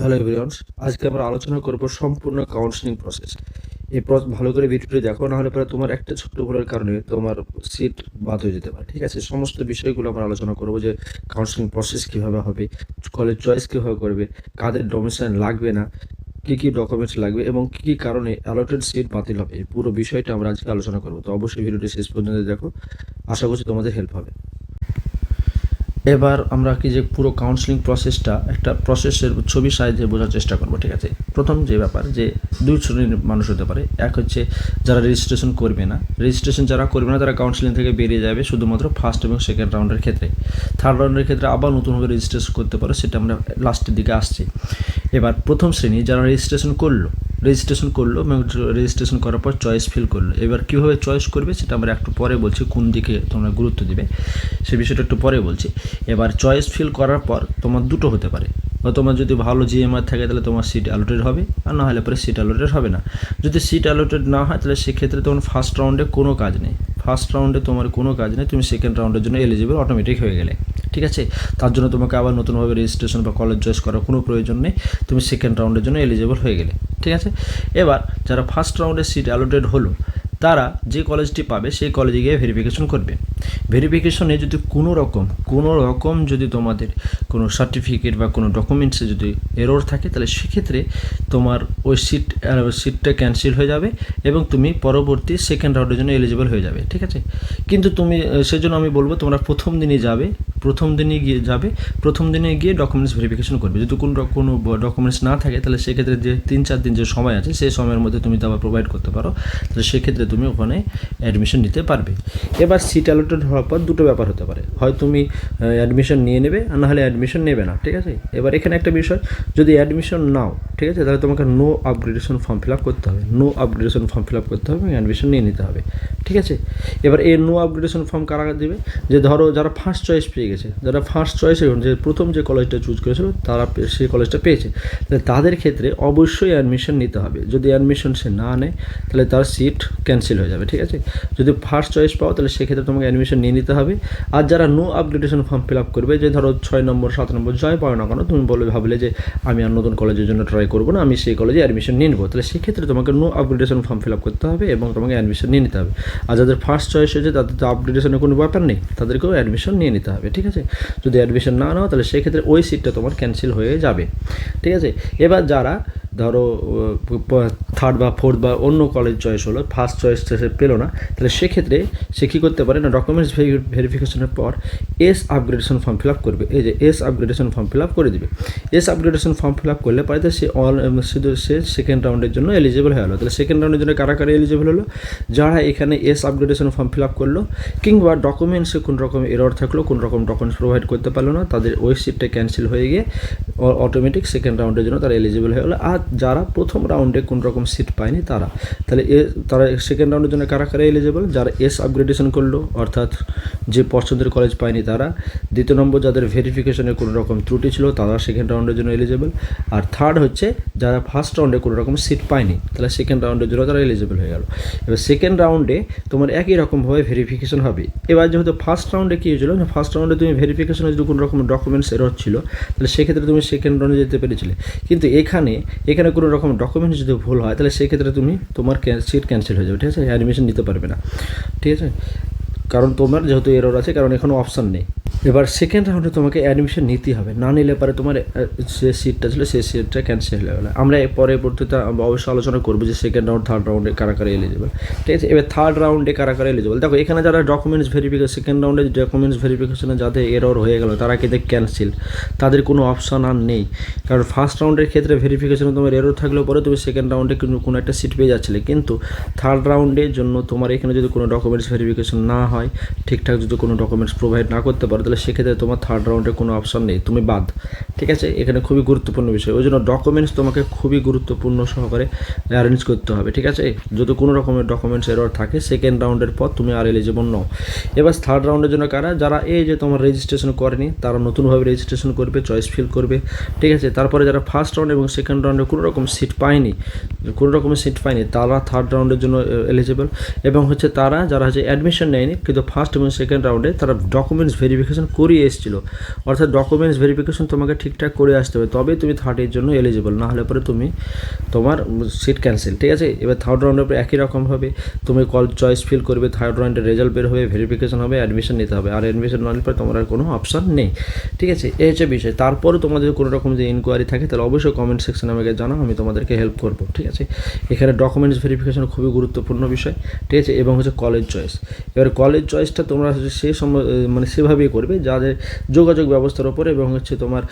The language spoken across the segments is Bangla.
হ্যালো এভরিওয়ান, আজকে আমরা আলোচনা করব সম্পূর্ণ কাউন্সেলিং প্রসেস। এই ভালো করে ভিডিওটি দেখো, না হলে পরে তোমার একটা ছোট্ট ভুলের কারণে তোমার সিট বাদ হয়ে যেতে পারে। ঠিক আছে, সমস্ত বিষয়গুলো আমরা আলোচনা করব যে কাউন্সেলিং প্রসেস কীভাবে হবে, কলেজ চয়েস কীভাবে করবে, কাদের ডোমিসাইল লাগবে না, কী কী ডকুমেন্টস লাগবে এবং কী কী কারণে অ্যালটেড সিট বাতিল হবে, এই পুরো বিষয়টা আমরা আজকে আলোচনা করব। তো অবশ্যই ভিডিওটি শেষ পর্যন্ত দেখো, আশা করছি তোমাদের হেল্প হবে। এবার আমরা কি যে পুরো কাউন্সেলিং প্রসেসটা একটা প্রসেসের ছবির সাহায্যে বোঝার চেষ্টা করবো। ঠিক আছে, প্রথম যে ব্যাপার যে দুই শ্রেণীর মানুষ হতে পারে। এক হচ্ছে যারা রেজিস্ট্রেশন করবে না, যারা করবে না তারা কাউন্সেলিং থেকে বেরিয়ে যাবে শুধুমাত্র ফার্স্ট এবং সেকেন্ড রাউন্ডের ক্ষেত্রে। থার্ড রাউন্ডের ক্ষেত্রে আবার নতুনভাবে রেজিস্ট্রেশন করতে পারে, সেটা আমরা লাস্টের দিকে আসছি। এবার প্রথম শ্রেণী যারা রেজিস্ট্রেশন করলো এবং রেজিস্ট্রেশন করার পর চয়েস ফিল করলো। এবার কীভাবে চয়েস করবে সেটা আমরা একটু পরে বলছি, কোন দিকে তোমরা গুরুত্ব দিবে সে বিষয়টা একটু পরে বলছি। এবার চয়েস ফিল করার পর তোমার দুটো হতে পারে, বা তোমার যদি ভালো জিএমআর থাকে তাহলে তোমার সিট অ্যালোটেড হবে, আর না হলে পরে সিট অ্যালোটেড হবে না। যদি সিট অ্যালোটেড না হয় তাহলে সেক্ষেত্রে তোমার ফার্স্ট রাউন্ডে কোনো কাজ নেই, তোমার কোনো কাজ নেই, তুমি সেকেন্ড রাউন্ডের জন্য এলিজিবল অটোমেটিক হয়ে গেলে। ঠিক আছে, তার জন্য তোমাকে আবার নতুনভাবে রেজিস্ট্রেশন বা কলেজ চয়েস করার কোনো প্রয়োজন নেই, তুমি সেকেন্ড রাউন্ডের জন্য এলিজিবল হয়ে গেলে। ঠিক আছে, এবার যারা ফার্স্ট রাউন্ডে সিট অ্যালোটেড হলো তারা যে কলেজটি পাবে সেই কলেজে গিয়ে ভেরিফিকেশন করবে। ভেরিফিকেশনে যদি কোনো রকম যদি তোমাদের কোনো সার্টিফিকেট বা কোনো ডকুমেন্টসে যদি এরর থাকে তাহলে সেক্ষেত্রে তোমার ওই সিটটা ক্যান্সেল হয়ে যাবে এবং তুমি পরবর্তী সেকেন্ড রাউন্ডের জন্য এলিজিবল হয়ে যাবে। ঠিক আছে, কিন্তু তুমি সেজন্য আমি বলবো তোমরা প্রথম দিনে গিয়ে ডকুমেন্টস ভেরিফিকেশন করবে। যদি কোনো ডকুমেন্টস না থাকে তাহলে সেক্ষেত্রে যে 3-4 দিন যে সময় আছে সেই সময়ের মধ্যে তুমি আবার প্রোভাইড করতে পারো, তাহলে সেক্ষেত্রে তুমি ওখানে অ্যাডমিশন নিতে পারবে। এবার সিট অ্যালোটেড হওয়ার পর দুটো ব্যাপার হতে পারে, হয় তুমি অ্যাডমিশন নিয়ে নেবে আর না হলে অ্যাডমিশন নেবে না। ঠিক আছে, এবার এখানে একটা বিষয়, যদি অ্যাডমিশন নাও, ঠিক আছে, তাহলে তোমাকে no upgradation form fill up করতে হবে এবং অ্যাডমিশন নিয়ে নিতে হবে। ঠিক আছে, এবার এই নো আপগ্রেডেশন ফর্ম কারা দেবে? যে ধরো যারা ফার্স্ট চয়েস পেয়ে গেছে, যে প্রথম যে কলেজটা চুজ করেছিল তারা সেই কলেজটা পেয়েছে, তাহলে তাদের ক্ষেত্রে অবশ্যই অ্যাডমিশন নিতে হবে। যদি অ্যাডমিশন সে না নেয় তাহলে তার সিট ক্যান্সেল হয়ে যাবে। ঠিক আছে, যদি ফার্স্ট চয়েস পাও তাহলে সেক্ষেত্রে তোমাকে অ্যাডমিশন নিয়ে নিতে হবে। আর যারা no upgradation form fill up করবে, যে ধরো 6 নম্বর 7 নম্বর জয় পাও না কেন, তুমি ভাবলে যে আমি আর নতুন কলেজের জন্য ট্রাই করবো না, আমি সেই কলেজে অ্যাডমিশন নিয়ে নেবো, তাহলে সেক্ষেত্রে তোমাকে no upgradation form fill up করতে হবে এবং তোমাকে অ্যাডমিশন নিয়ে নিতে হবে। আর যাদের ফার্স্ট চয়েস হয়েছে তাদের তো আপগ্রেডেশনের কোনো ব্যাপার নেই, তাদেরকেও অ্যাডমিশন নিয়ে নিতে হবে। ঠিক আছে, যদি অ্যাডমিশন না নাও তাহলে সেক্ষেত্রে ওই সিটটা তোমার ক্যান্সেল হয়ে যাবে। ঠিক আছে, এবার যারা ধরো থার্ড বা ফোর্থ বা অন্য কলেজ চয়েস হলো, ফার্স্ট চয়েস সে পেলো না, তাহলে সেক্ষেত্রে সে কী করতে পারে না, ডকুমেন্টস ভেরিফিকেশনের পর S upgradation form fill up করবে। এই যে S upgradation form fill up করে দেবে। S upgradation form fill up করলে পরে সে সেকেন্ড রাউন্ডের জন্য এলিজিবল হয়ে গেলো। তাহলে সেকেন্ড রাউন্ডের জন্য কারা এলিজিবল হলো? যারা এখানে S upgradation form fill up করলো কিংবা ডকুমেন্টসে কোনো রকম এরর থাকলো, কোনো রকম ডকুমেন্টস প্রোভাইড করতে পারলো না, তাদের ওই সিটটা ক্যান্সেল হয়ে গিয়ে অটোমেটিক সেকেন্ড রাউন্ডের জন্য তারা এলিজিবল হয়ে গেলো। আর যারা প্রথম রাউন্ডে কোনো রকম সিট পায়নি তারা সেকেন্ড রাউন্ডের জন্য কারা এলিজিবল? যারা এস আপগ্রেডেশন করলো, অর্থাৎ যে পছন্দের কলেজ পায়নি তারা। দ্বিতীয় নম্বর, যাদের ভেরিফিকেশনে কোনো রকম ত্রুটি ছিল তারা সেকেন্ড রাউন্ডের জন্য এলিজিবল। আর থার্ড হচ্ছে যারা ফার্স্ট রাউন্ডে কোনো রকম সিট পায়নি, তাহলে সেকেন্ড রাউন্ডের জন্য তারা এলিজিবল হয়ে গেল। এবার সেকেন্ড রাউন্ডে তোমার একই রকমভাবে ভেরিফিকেশন হবে। এবার যেহেতু ফার্স্ট রাউন্ডে কী হয়েছিল, ফার্স্ট রাউন্ডে তুমি ভেরিফিকেশনে যদি কোনো রকম ডকুমেন্টস এরর ছিল তাহলে সেক্ষেত্রে তুমি সেকেন্ড রাউন্ডে যেতে পেরেছিলে, কিন্তু এখানে কোনো রকম ডকুমেন্টস যদি ভুল হয় তাহলে সেক্ষেত্রে তোমার সিট ক্যান্সেল হয়ে যাবে। ঠিক আছে, অ্যাডমিশন নিতে পারবে না। ঠিক আছে, কারণ তোমার যেহেতু এরর আছে, কারণ এখনও অপশান নেই। এবার সেকেন্ড রাউন্ডে তোমাকে অ্যাডমিশন নিতেই হবে, না নিলে পরে তোমার যে সিটটা ছিল সেই সিটটা ক্যান্সেল হয়ে গেলো। আমরা পরবর্তীতে অবশ্যই আলোচনা করবো যে সেকেন্ড রাউন্ড থার্ড রাউন্ডে কারা এলিজিবল। ঠিক আছে, এবার থার্ড রাউন্ডে কারা এলিজিবল দেখো, এখানে যারা ডকুমেন্টস ভেরিফিকেশন সেকেন্ড রাউন্ডে ডকুমেন্টস ভেরিফিকেশনে যাদের এরর হয়ে গেলো তারা কিন্তু ক্যান্সেল, তাদের কোনো অপশান আর নেই। কারণ ফার্স্ট রাউন্ডের ক্ষেত্রে ভেরিফিকেশনে তোমার এরর থাকলেও পরে তুমি সেকেন্ড রাউন্ডে কোনো একটা সিট পেয়ে যাচ্ছিলে, কিন্তু থার্ড রাউন্ডের জন্য তোমার এখানে যদি কোনো ডকুমেন্টস ভেরিফিকেশন না হয়, ঠিকঠাক যদি কোনো ডকুমেন্টস প্রোভাইড না করতে পারো, তাহলে সেক্ষেত্রে তোমার থার্ড রাউন্ডে কোনো অপশান নেই, তুমি বাদ। ঠিক আছে, এখানে খুবই গুরুত্বপূর্ণ বিষয়, ওই জন্য ডকুমেন্টস তোমাকে খুবই গুরুত্বপূর্ণ সহকারে অ্যারেঞ্জ করতে হবে। ঠিক আছে, যদি কোনো রকমের ডকুমেন্টস এরর থাকে সেকেন্ড রাউন্ডের পর তুমি আর এলিজিবল নও। এবার থার্ড রাউন্ডের জন্য যারা এই যে তোমার রেজিস্ট্রেশন করেনি তারা নতুনভাবে রেজিস্ট্রেশন করবে, চয়েস ফিল করবে। ঠিক আছে, তারপরে যারা ফার্স্ট রাউন্ড এবং সেকেন্ড রাউন্ডে কোনো রকমের সিট পায়নি তারা থার্ড রাউন্ডের জন্য এলিজিবল। এবং যারা অ্যাডমিশন নেয়নি কিন্তু ফার্স্ট এবং সেকেন্ড রাউন্ডে তারা ডকুমেন্টস ভেরিফিকেশন ভেরিফিকেশন করিয়ে এসেছিলো, অর্থাৎ ডকুমেন্টস ভেরিফিকেশন তোমাকে ঠিকঠাক করে আসতে হবে, তবে তুমি থার্ডের জন্য এলিজিবল, না হলে পরে তুমি তোমার সিট ক্যান্সেল, ঠিক আছে। এবার থার্ড রাউন্ডের পরে একই রকমভাবে তুমি কল চয়েস ফিল করবে, থার্ড রাউন্ডের রেজাল্ট বের হবে, ভেরিফিকেশন হবে, অ্যাডমিশন নিতে হবে, আর অ্যাডমিশন নেওয়ার পরে তোমার আর কোনো অপশান নেই, ঠিক আছে। এই হচ্ছে বিষয়। তারপরে তোমাদের কোনো রকম যে ইনকোয়ারি থাকে তাহলে অবশ্যই কমেন্ট সেকশনে আমাকে জানাও, আমি তোমাদেরকে হেল্প করবো, ঠিক আছে। এখানে ডকুমেন্টস ভেরিফিকেশন খুবই গুরুত্বপূর্ণ বিষয়, ঠিক আছে। এবং হচ্ছে কলেজ চয়েস। এবার কলেজ চয়েসটা তোমরা মানে সেভাবেই করবে যাদের যোগাযোগ ব্যবস্থার ওপর এবং হচ্ছে তোমার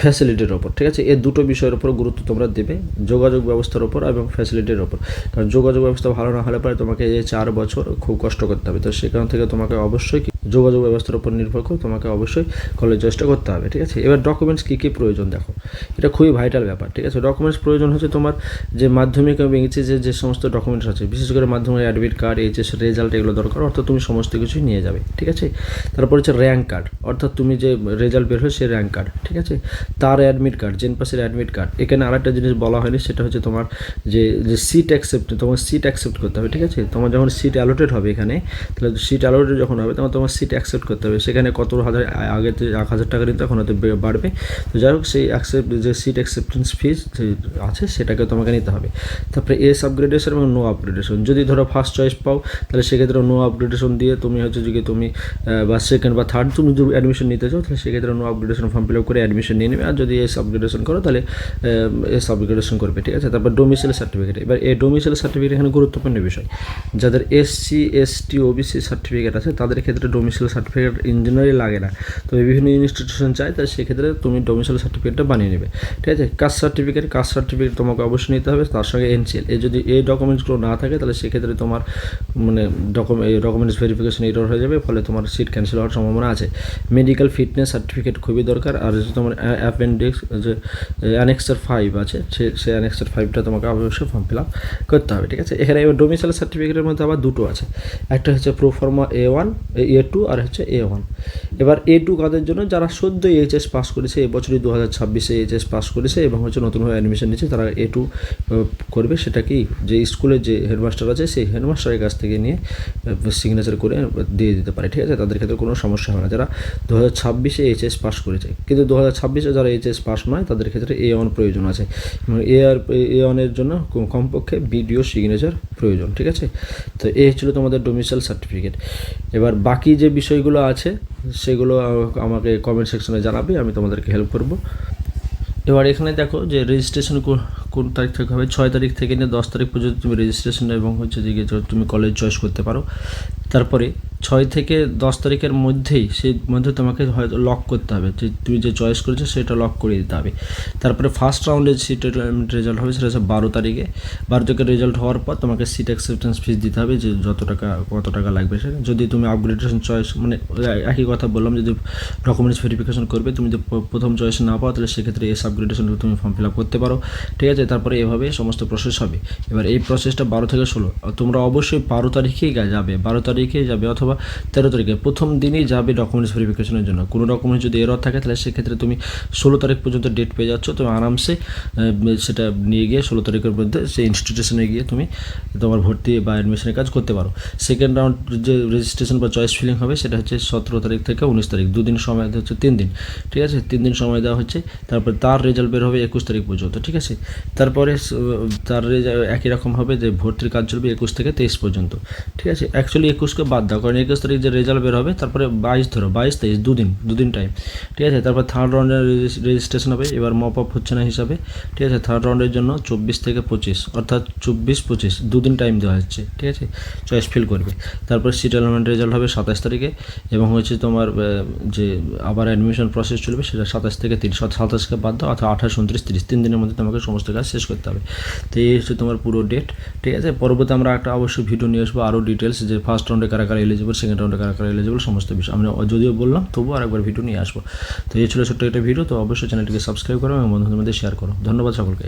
ফ্যাসিলিটির ওপর, ঠিক আছে। এই দুটো বিষয়ের ওপর গুরুত্ব তোমরা দেবে, যোগাযোগ ব্যবস্থার ওপর এবং ফ্যাসিলিটির ওপর। কারণ যোগাযোগ ব্যবস্থা ভালো না হলে পরে তোমাকে এই 4 বছর খুব কষ্ট করতে হবে, তো সেখান থেকে তোমাকে অবশ্যই যোগাযোগ ব্যবস্থার উপর নির্ভর করে তোমাকে অবশ্যই কলেজ চয়েসটা করতে হবে, ঠিক আছে। এবার ডকুমেন্টস কী কী প্রয়োজন দেখো, এটা খুবই ভাইটাল ব্যাপার, ঠিক আছে। ডকুমেন্টস প্রয়োজন হচ্ছে তোমার যে মাধ্যমিক এবং এইচএসের যে সমস্ত ডকুমেন্টস আছে, বিশেষ করে মাধ্যমিক অ্যাডমিট কার্ড, এইচএস রেজাল্ট, এগুলো দরকার, অর্থাৎ তুমি সমস্ত কিছুই নিয়ে যাবে, ঠিক আছে। তারপর হচ্ছে র্যাঙ্ক কার্ড, অর্থাৎ তুমি যে রেজাল্ট বের হয় সেই র্যাঙ্ক কার্ড, ঠিক আছে। তার অ্যাডমিট কার্ড, জেনপাসের অ্যাডমিট কার্ড। এখানে আরেকটা জিনিস বলা হয়নি, সেটা হচ্ছে তোমার যে সিট অ্যাকসেপ্ট, তোমার সিট অ্যাকসেপ্ট করতে হবে, ঠিক আছে। তোমার যখন সিট অ্যালোটেড হবে এখানে, তাহলে সিট অ্যালোটেড যখন হবে তখন তোমার সিট অ্যাকসেপ্ট করতে হবে। সেখানে কত হাজার, আগে 1,000 টাকা নিতে, এখন হয়তো বাড়বে। তো যাই হোক, সেই যে সিট অ্যাকসেপ্টেন্স ফিস আছে সেটাকে তোমাকে নিতে হবে। তারপরে এস আপগ্রেডেশন এবং নো আপগ্রেডেশন। যদি ধরো ফার্স্ট চয়েস পাও তাহলে সেক্ষেত্রে নো আপগ্রেডেশন দিয়ে তুমি হচ্ছে যে তুমি বা সেকেন্ড বা থার্ড তুমি যদি অ্যাডমিশন নিতে চাও তাহলে সেক্ষেত্রে no upgradation form fill up করে অ্যাডমিশন নিয়ে নেবে। আর যদি এস আপগ্রেডেশন করো তাহলে এস আপগ্রেডেশন করবে, ঠিক আছে। তারপর ডোমিসাইল সার্টিফিকেট। এবার এই ডোমিসাইল সার্টিফিকেট এখানে গুরুত্বপূর্ণ বিষয়। যাদের এসসি, এসটি, ওবিসি সার্টিফিকেট আছে তাদের ক্ষেত্রে ডোমিসাইল সার্টিফিকেট ইঞ্জিনিয়ারিং লাগে না, তবে বিভিন্ন ইনস্টিটিউশন চায়, তাই সেক্ষেত্রে তুমি ডোমিসাইল সার্টিফিকেটটা বানিয়ে নেবে, ঠিক আছে। কাস্ট সার্টিফিকেট তোমাকে অবশ্যই নিতে হবে, তার সঙ্গে এনসিএল। যদি এই ডকুমেন্টসগুলো না থাকে তাহলে সেক্ষেত্রে তোমার মানে ডকুমেন্টস ভেরিফিকেশন এরর হয়ে যাবে, ফলে তোমার সিট ক্যান্সেল হওয়ার সম্ভাবনা আছে। মেডিকেল ফিটনেস সার্টিফিকেট খুবই দরকার। আর যদি তোমার অ্যাপেন্ডিক্স যে অ্যানেক্সার 5 আছে, সেই অ্যানেক্সার 5টা তোমাকে অবশ্যই ফর্ম ফিল আপ করতে হবে, ঠিক আছে। এখানে এবার ডোমিসাইল সার্টিফিকেটের মধ্যে আবার দুটো আছে, একটা হচ্ছে প্রোফর্মা A1, A2 আর হচ্ছে A1। এবার A2 কাদের জন্য? যারা সদ্য এইচএস পাস করেছে, এবছরই 2026-এ এইচএস পাস করেছে এবং হচ্ছে নতুনভাবে অ্যাডমিশন নিচ্ছে, তারা A2 করবে। সেটা কি, যে স্কুলের যে হেডমাস্টার আছে সেই হেডমাস্টারের কাছ থেকে নিয়ে সিগনেচার করে দিয়ে দিতে পারে, ঠিক আছে। তাদের ক্ষেত্রে কোনো সমস্যা হবে না যারা 2026-এ এইচএস পাস করেছে। কিন্তু 2026-এ যারা এইচএস পাস নয় তাদের ক্ষেত্রে A1 প্রয়োজন আছে, এবং A1-এর জন্য কমপক্ষে বিডিও সিগনেচার প্রয়োজন, ঠিক আছে। তো এই হচ্ছিল তোমাদের ডোমিসাইল সার্টিফিকেট। এবার বাকি যে বিষয়গুলো আছে সেগুলো আমাকে কমেন্ট সেকশনে জানাবে, আমি তোমাদেরকে হেল্প করব। এবার এখানে দেখো যে রেজিস্ট্রেশন কোন তারিখ থেকে হবে। 6 তারিখ থেকে নিয়ে 10 তারিখ পর্যন্ত তুমি রেজিস্ট্রেশন এবং হচ্ছে যে তুমি কলেজ চয়েস করতে পারো। তারপরে 6 থেকে 10 তারিখের মধ্যেই তোমাকে হয়তো লক করতে হবে, যে তুমি যে চয়েস করেছো সেটা লক করে দিতে হবে। তারপরে ফার্স্ট রাউন্ডের সিট রেজাল্ট হবে, সেটা হচ্ছে 12 তারিখে। 12 তারিখে রেজাল্ট হওয়ার পর তোমাকে সিট অ্যাকসেপ্টেন্স ফিস দিতে হবে, যে কত টাকা লাগবে সেটা। যদি তুমি আপগ্রেডেশন চয়েস, মানে একই কথা বললাম, যদি ডকুমেন্টস ভেরিফিকেশন করবে, তুমি যদি প্রথম চয়েস না পাও তাহলে সেক্ষেত্রে এস আপগ্রেডেশন তুমি ফর্ম ফিল আপ করতে পারো, ঠিক আছে। তারপরে এভাবে সমস্ত প্রসেস হবে। এবার এই প্রসেসটা 12 থেকে 16, তোমরা অবশ্যই 12 তারিখেই যাবে, 12 তারিখেই যাবে অথবা 13 তারিখে, প্রথম দিনই যাবে ডকুমেন্টস ভেরিফিকেশনের জন্য। কোনো ডকুমেন্টস যদি এরর থাকে তাহলে সেক্ষেত্রে তুমি 16 তারিখ পর্যন্ত ডেট পেয়ে যাচ্ছ, তুমি আরামসে সেটা নিয়ে গিয়ে 16 তারিখের মধ্যে সেই ইনস্টিটিউশনে গিয়ে তুমি তোমার ভর্তি বা অ্যাডমিশনের কাজ করতে পারো। সেকেন্ড রাউন্ড যে রেজিস্ট্রেশন বা চয়েস ফিলিং হবে সেটা হচ্ছে 17 তারিখ থেকে 19 তারিখ, 2 দিন সময় হচ্ছে 3 দিন, ঠিক আছে। 3 দিন সময় দেওয়া হচ্ছে। তারপর তার রেজাল্ট বের হবে 21 তারিখ পর্যন্ত, ঠিক আছে। তারপরে তার একই রকম হবে যে ভর্তির কাজ চলবে 21 থেকে 23 পর্যন্ত, ঠিক আছে। অ্যাকচুয়ালি 21কে বাদ দাও, কারণ 21 তারিখ যে রেজাল্ট বের হবে, তারপরে 22-23 2 দিন টাইম, ঠিক আছে। তারপর থার্ড রাউন্ডের রেজিস্ট্রেশন হবে। এবার মপ আপ হচ্ছে না হিসাবে, ঠিক আছে। থার্ড রাউন্ডের জন্য 24 থেকে 25, অর্থাৎ 24-25 2 দিন টাইম দেওয়া হচ্ছে, ঠিক আছে। চয়েস ফিল করবে। তারপর সিট অ্যালটমেন্ট রেজাল্ট হবে 27 তারিখে, এবং হচ্ছে তোমার যে আবার অ্যাডমিশন প্রসেস চলবে সেটা 27 থেকে 30, 27কে বাদ দাও, অর্থাৎ 28, 29, 30 3 দিনের মধ্যে তোমাকে সমস্ত কাজ শেষ করতে হবে। তো এই হচ্ছে তোমার পুরো ডেট, ঠিক আছে। পরবর্তী আমরা একটা অবশ্যই ভিডিও নিয়ে আসবো আরও ডিটেলস, যে ফার্স্ট রাউন্ডে কারা এলিজিবল, সেকেন্ড রাউন্ডে কারা এলিজিবল, সমস্ত বিষয় আমরা যদিও বললাম তবুও আরেকবার ভিডিও নিয়ে আসবো। তো এই ছিল ছোট্ট একটা ভিডিও। তো অবশ্যই চ্যানেলটিকে সাবস্ক্রাইব করো এবং বন্ধুদের মধ্যে শেয়ার করো। ধন্যবাদ সকলকে।